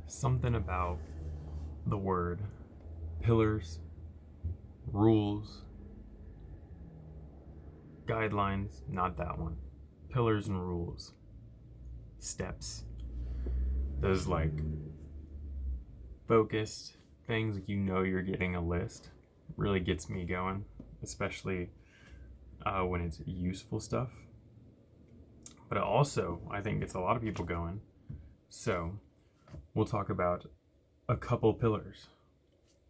Something about the word pillars, rules, guidelines, not that one. Pillars and rules, steps. Those like focused things, like you're getting a list, really gets me going, especially when it's useful stuff. But it also, I think, gets a lot of people going. So we'll talk about a couple pillars.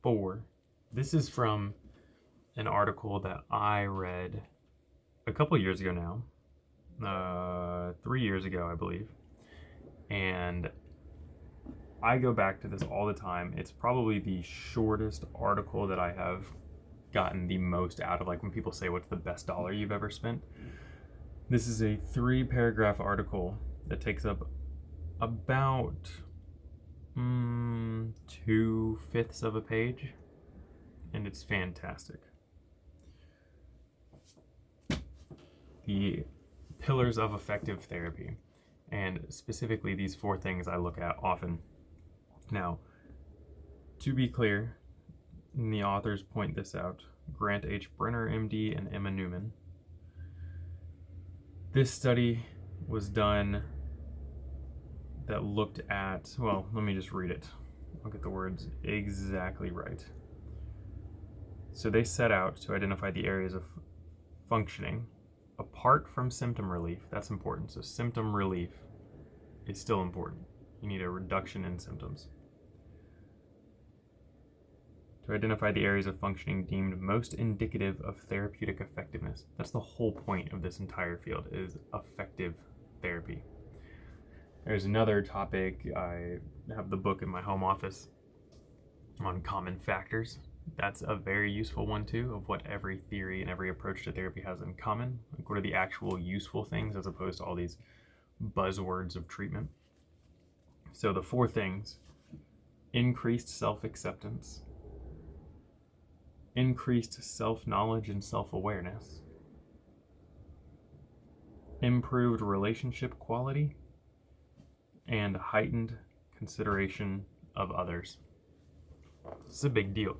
4. This is from an article that I read a couple years ago now, 3 years ago, I believe. And I go back to this all the time. It's probably the shortest article that I have gotten the most out of, like when people say, what's the best dollar you've ever spent? This is a 3-paragraph article that takes up about 2/5 of a page, and it's fantastic. The pillars of effective therapy, and specifically these 4 things I look at often. Now, to be clear, and the authors point this out, Grant H. Brenner, MD, and Emma Newman. This study was done that looked at, well, let me just read it. I'll get the words exactly right. So they set out to identify the areas of functioning apart from symptom relief. That's important. So symptom relief is still important. You need a reduction in symptoms. To identify the areas of functioning deemed most indicative of therapeutic effectiveness. That's the whole point of this entire field, is effective therapy. There's another topic. I have the book in my home office on common factors. That's a very useful one too, of what every theory and every approach to therapy has in common. Like, what are the actual useful things as opposed to all these buzzwords of treatment. So the 4 things: increased self-acceptance, increased self-knowledge and self-awareness, improved relationship quality, and heightened consideration of others. This is a big deal.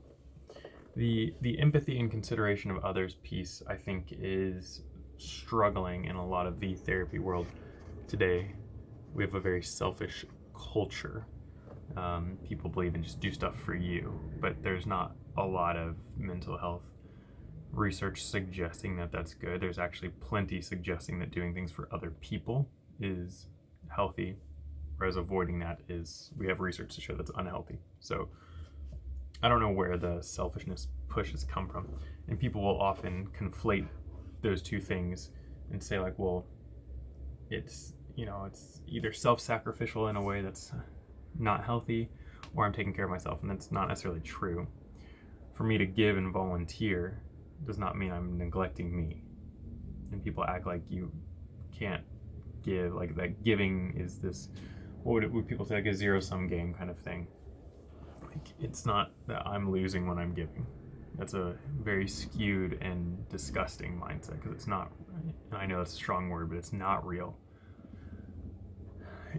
The empathy and consideration of others piece, I think, is struggling in a lot of the therapy world today. We have a very selfish culture. People believe in just do stuff for you, but there's not a lot of mental health research suggesting that that's good. There's actually plenty suggesting that doing things for other people is healthy, whereas avoiding that is, we have research to show that's unhealthy. So I don't know where the selfishness pushes come from. And people will often conflate those 2 things and say, like, well, it's either self-sacrificial in a way that's not healthy, or I'm taking care of myself, and that's not necessarily true. For me to give and volunteer does not mean I'm neglecting me. And people act like you can't give, like that giving is this, what would people say, like a zero-sum game kind of thing. Like, it's not that I'm losing when I'm giving. That's a very skewed and disgusting mindset, because it's not, and I know that's a strong word, but it's not real.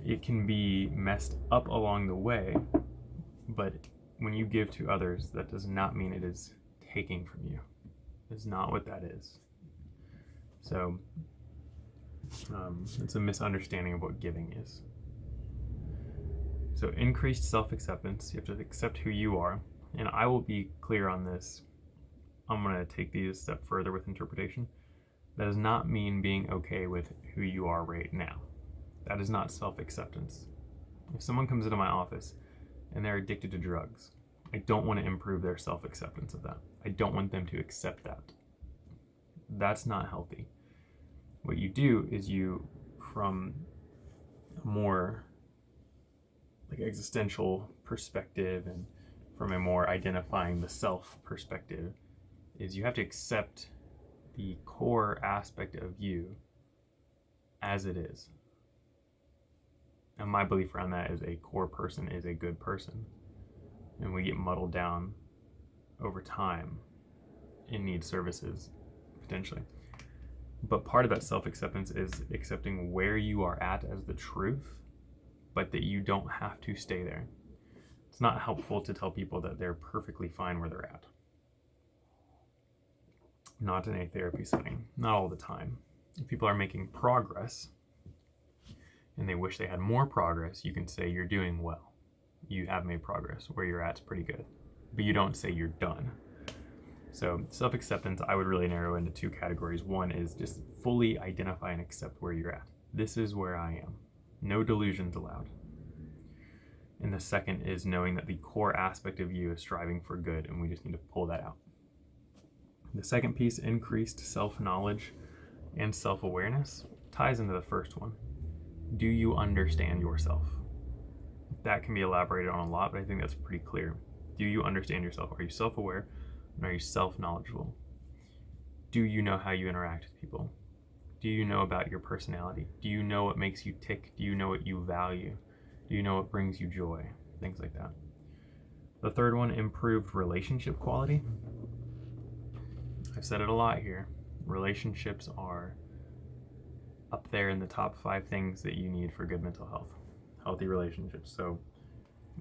It can be messed up along the way, but when you give to others, that does not mean it is taking from you. It's not what that is. So it's a misunderstanding of what giving is. So increased self-acceptance, you have to accept who you are. And I will be clear on this. I'm going to take these a step further with interpretation. That does not mean being okay with who you are right now. That is not self-acceptance. If someone comes into my office and they're addicted to drugs, I don't want to improve their self-acceptance of that. I don't want them to accept that. That's not healthy. What you do is you, from a more like existential perspective and from a more identifying the self perspective, is you have to accept the core aspect of you as it is. And my belief around that is a core person is a good person. And we get muddled down over time and need services, potentially. But part of that self-acceptance is accepting where you are at as the truth, but that you don't have to stay there. It's not helpful to tell people that they're perfectly fine where they're at. Not in a therapy setting, not all the time. If people are making progress and they wish they had more progress, you can say you're doing well. You have made progress. Where you're at's pretty good. But you don't say you're done. So self-acceptance, I would really narrow into two categories. One is just fully identify and accept where you're at. This is where I am. No delusions allowed. And the second is knowing that the core aspect of you is striving for good, and we just need to pull that out. The second piece, increased self-knowledge and self-awareness, ties into the first one. Do you understand yourself? That can be elaborated on a lot, but I think that's pretty clear. Do you understand yourself? Are you self-aware? And are you self-knowledgeable? Do you know how you interact with people? Do you know about your personality? Do you know what makes you tick? Do you know what you value? Do you know what brings you joy? Things like that. The third one, improved relationship quality. I've said it a lot here. Relationships are up there in the top 5 things that you need for good mental health. Healthy relationships. So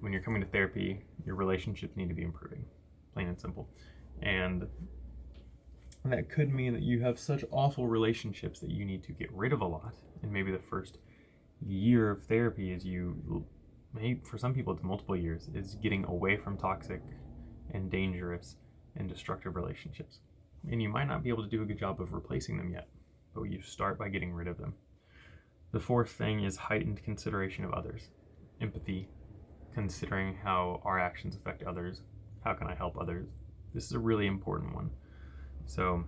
when you're coming to therapy, your relationships need to be improving, plain and simple. And that could mean that you have such awful relationships that you need to get rid of a lot. And maybe the first year of therapy is maybe for some people it's multiple years, is getting away from toxic and dangerous and destructive relationships. And you might not be able to do a good job of replacing them yet, but you start by getting rid of them. The fourth thing is heightened consideration of others. Empathy, considering how our actions affect others. How can I help others? This is a really important one. So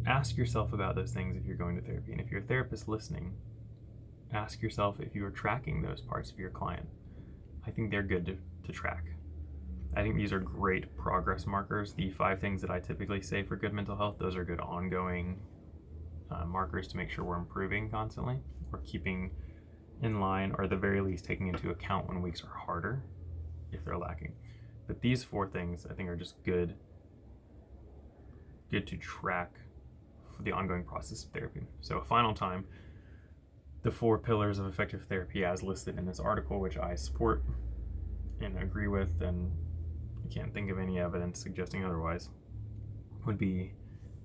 ask yourself about those things if you're going to therapy. And if you're a therapist listening, ask yourself if you are tracking those parts of your client. I think they're good to track. I think these are great progress markers. The 5 things that I typically say for good mental health, those are good ongoing markers to make sure we're improving constantly. We're keeping in line, or at the very least taking into account when weeks are harder if they're lacking. But these 4 things I think are just good to track for the ongoing process of therapy. So a final time, the 4 pillars of effective therapy as listed in this article, which I support and agree with, and I can't think of any evidence suggesting otherwise, would be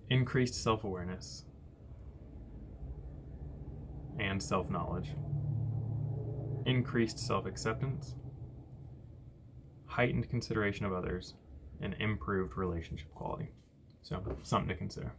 increased self-awareness and self-knowledge, increased self-acceptance, heightened consideration of others, and improved relationship quality. So, something to consider.